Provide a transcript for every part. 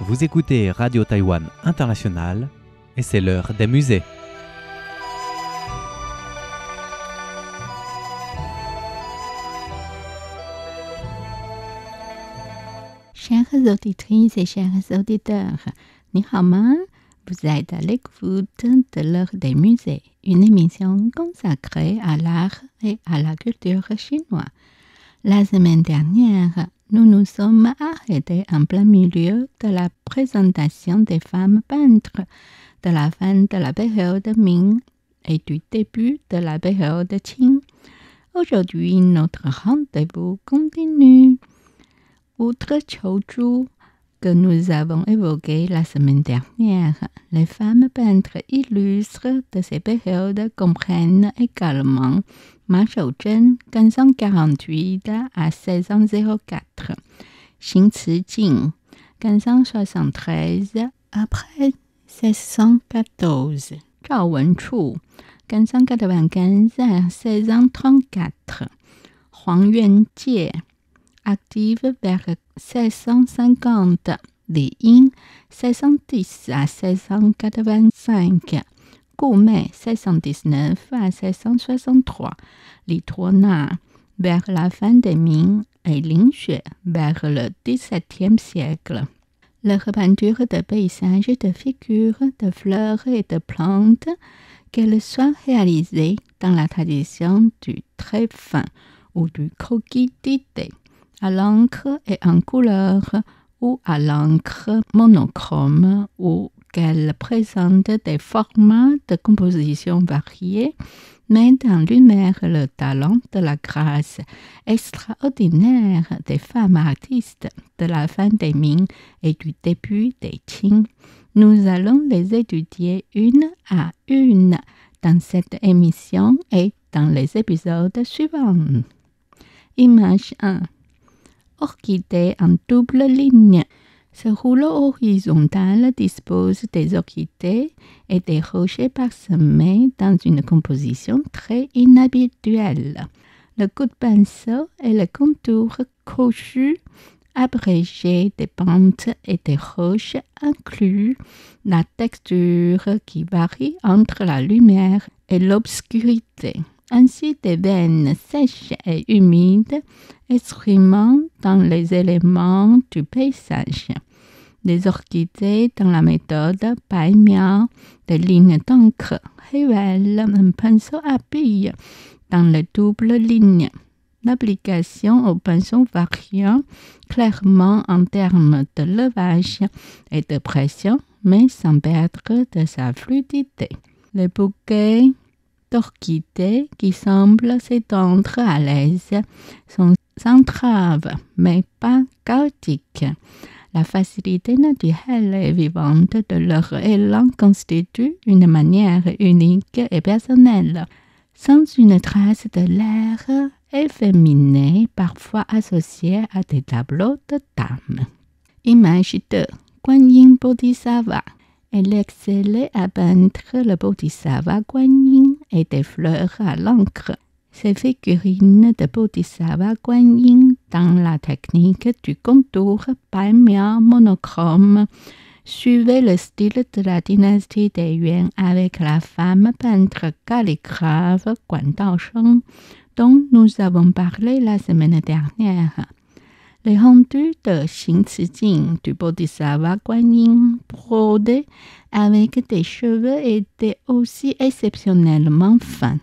Vous écoutez Radio Taïwan International et c'est l'heure des musées. Chères auditrices et chers auditeurs, 你好吗? Vous êtes à l'écoute de l'heure des musées, une émission consacrée à l'art et à la culture chinoise. La semaine dernière, nous nous sommes arrêtés en plein milieu de la présentation des femmes peintres de la fin de la période Ming et du début de la période Qing. Aujourd'hui, notre rendez-vous continue. Outre Qiuzhu, que nous avons évoqué la semaine dernière, les femmes peintres illustres de ces périodes comprennent également Ma Shouzhen, 1548 à 1604, Xin Cijing, 1573 après 1614, Zhao Wenchu, 1595 à 1634, Huang Yuanjie, active vers 1650, Li Ying, 1610 à 1685, Gu Mei, 1619 à 1663, Li Tuona, vers la fin des Ming, et Lin Xue, vers le XVIIe siècle. Leur peinture de paysages, de figures, de fleurs et de plantes, qu'elles soient réalisées dans la tradition du trait fin ou du croquis d'idées, à l'encre et en couleur ou à l'encre monochrome ou qu'elle présente des formats de composition variés, mettent en lumière le talent de la grâce extraordinaire des femmes artistes de la fin des Ming et du début des Qing. Nous allons les étudier une à une dans cette émission et dans les épisodes suivants. Image 1. Orchidée en double ligne. Ce rouleau horizontal dispose des orchidées et des rochers parsemés dans une composition très inhabituelle. Le coup de pinceau et le contour crochu, abrégé des pentes et des roches inclut la texture qui varie entre la lumière et l'obscurité, ainsi des veines sèches et humides exprimant dans les éléments du paysage. Des orchidées dans la méthode Bai Miao, des lignes d'encre révèlent un pinceau à billes dans les doubles lignes. L'application au pinceau variant clairement en termes de levage et de pression, mais sans perdre de sa fluidité. Les bouquets d'orchidées qui semblent s'étendre à l'aise sont sans trave, mais pas chaotiques. La facilité naturelle et vivante de leur élan constitue une manière unique et personnelle, sans une trace de l'air efféminé, parfois associé à des tableaux de dames. Image 2. Guanyin Bodhisattva. Elle excellait à peindre le Bodhisattva Guanyin et des fleurs à l'encre. Ces figurines de Bodhisattva Guanyin dans la technique du contour Bai Miao monochrome suivaient le style de la dynastie des Yuan avec la femme peintre calligraphe Guan Daosheng dont nous avons parlé la semaine dernière. Les rendus de Xin Cijing du Bodhisattva Guanyin brodés avec des cheveux étaient aussi exceptionnellement fins.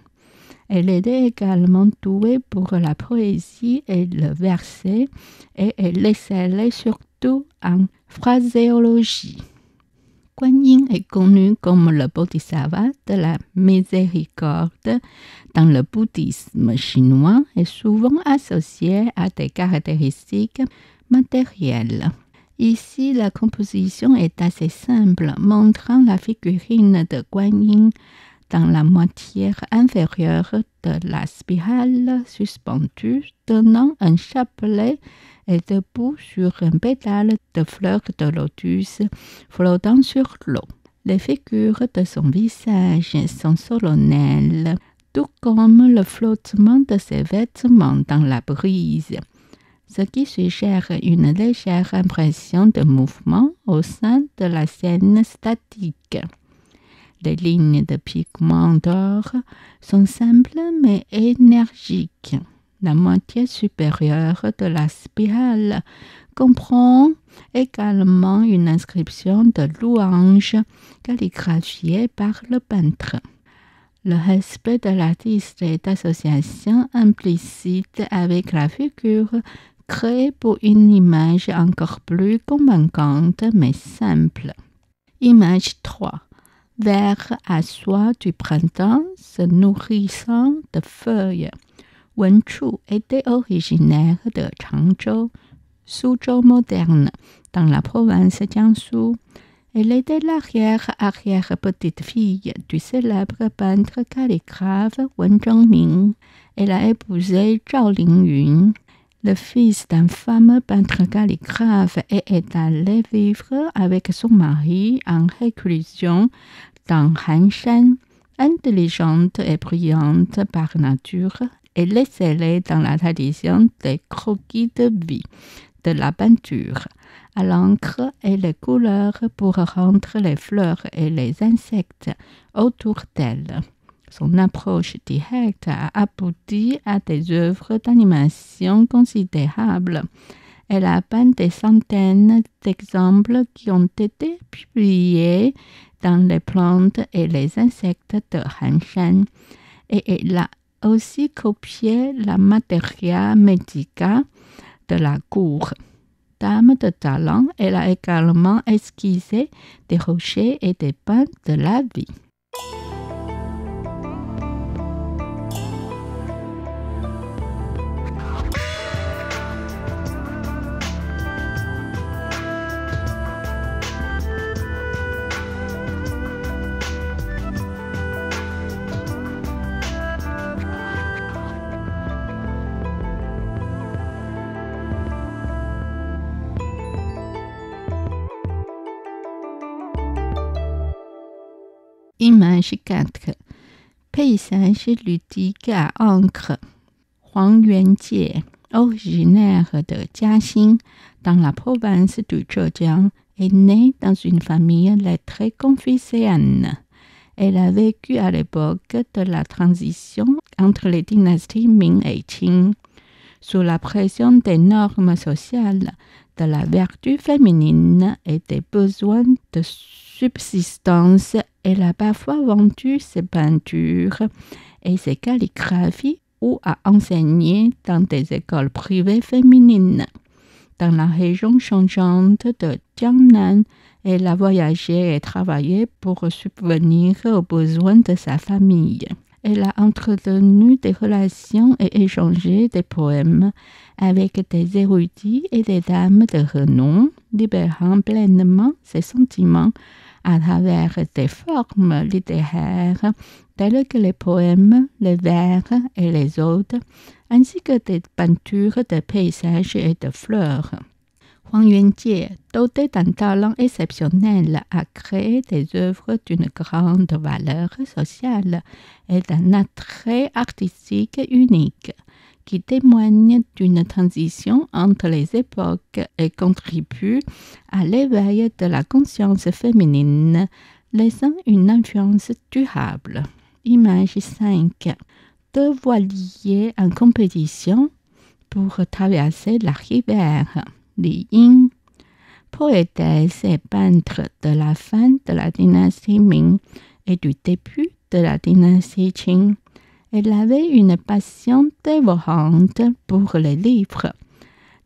Elle était également douée pour la poésie et le verset et elle excellait surtout en phraséologie. Guanyin est connu comme le Bodhisattva de la miséricorde dans le bouddhisme chinois et souvent associé à des caractéristiques matérielles. Ici, la composition est assez simple, montrant la figurine de Guanyin dans la moitié inférieure de la spirale suspendue, tenant un chapelet et debout sur un pétale de fleurs de lotus flottant sur l'eau. Les figures de son visage sont solennelles, tout comme le flottement de ses vêtements dans la brise. ce qui suggère une légère impression de mouvement au sein de la scène statique. Les lignes de pigments d'or sont simples mais énergiques. La moitié supérieure de la spirale comprend également une inscription de louange calligraphiée par le peintre. Le respect de l'artiste est association implicite avec la figure créée pour une image encore plus convaincante mais simple. Image 3. Vers à soie du printemps se nourrissant de feuilles. Wen Chu était originaire de Changzhou, Suzhou moderne, dans la province Jiangsu. Elle était l'arrière-petite-fille du célèbre peintre calligraphe Wen Zhengming. Elle a épousé Zhao Lingyun, le fils d'un fameux peintre calligraphe, et est allée vivre avec son mari en réclusion dans Hanshan. Intelligente et brillante par nature, elle est scellée dans la tradition des croquis de vie, de la peinture, à l'encre et les couleurs pour rendre les fleurs et les insectes autour d'elle. Son approche directe a abouti à des œuvres d'animation considérables. Elle a peint des centaines d'exemples qui ont été publiés dans les plantes et les insectes de Hanshan, et elle a aussi copié la materia medica de la cour. Dame de talent, elle a également esquissé des rochers et des pins de la vie. Image 4. Paysage ludique à encre. Huang Yuanjie, originaire de Jiaxing, dans la province du Zhejiang, est née dans une famille lettrée confucéenne. Elle a vécu à l'époque de la transition entre les dynasties Ming et Qing. Sous la pression des normes sociales, de la vertu féminine et des besoins de subsistance, elle a parfois vendu ses peintures et ses calligraphies ou a enseigné dans des écoles privées féminines. Dans la région changeante de Jiangnan, elle a voyagé et travaillé pour subvenir aux besoins de sa famille. Elle a entretenu des relations et échangé des poèmes avec des érudits et des dames de renom, libérant pleinement ses sentiments à travers des formes littéraires telles que les poèmes, les vers et les odes, ainsi que des peintures de paysages et de fleurs. Huang Yuanjie, doté d'un talent exceptionnel, a créé des œuvres d'une grande valeur sociale et d'un attrait artistique unique, qui témoignent d'une transition entre les époques et contribuent à l'éveil de la conscience féminine, laissant une influence durable. Image 5. Deux voiliers en compétition pour traverser la rivière. Li Ying, poétesse et peintre de la fin de la dynastie Ming et du début de la dynastie Qing. Elle avait une passion dévorante pour les livres,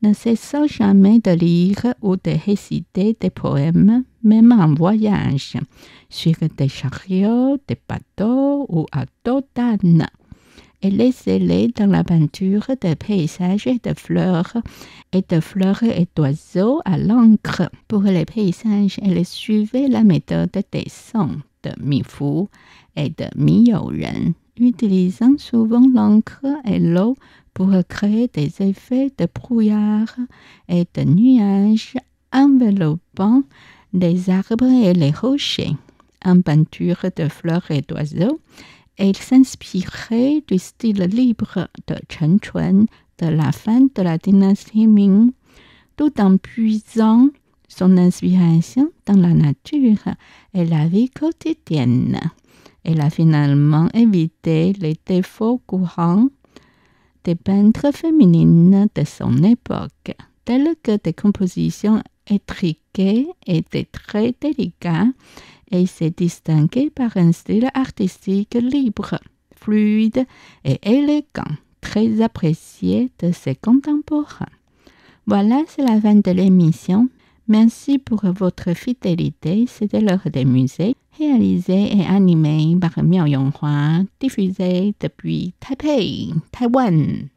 ne cessant jamais de lire ou de réciter des poèmes, même en voyage, sur des chariots, des bateaux ou à dos d'âne. Elle est scellée dans la peinture de paysages et de fleurs et d'oiseaux à l'encre. Pour les paysages, elle suivait la méthode des sons de Mi Fu et de Mi You Ren, utilisant souvent l'encre et l'eau pour créer des effets de brouillard et de nuages enveloppant les arbres et les rochers. En peinture de fleurs et d'oiseaux, elle s'inspirait du style libre de Chen Chun, de la fin de la dynastie Ming, tout en puisant son inspiration dans la nature et la vie quotidienne. Elle a finalement évité les défauts courants des peintres féminines de son époque, telles que des compositions étriquées et des traits délicats, et s'est distinguée par un style artistique libre, fluide et élégant, très apprécié de ses contemporains. Voilà, c'est la fin de l'émission. Merci pour votre fidélité. C'était l'heure des musées, réalisé et animé par Miao Yonghua, diffusé depuis Taipei, Taïwan.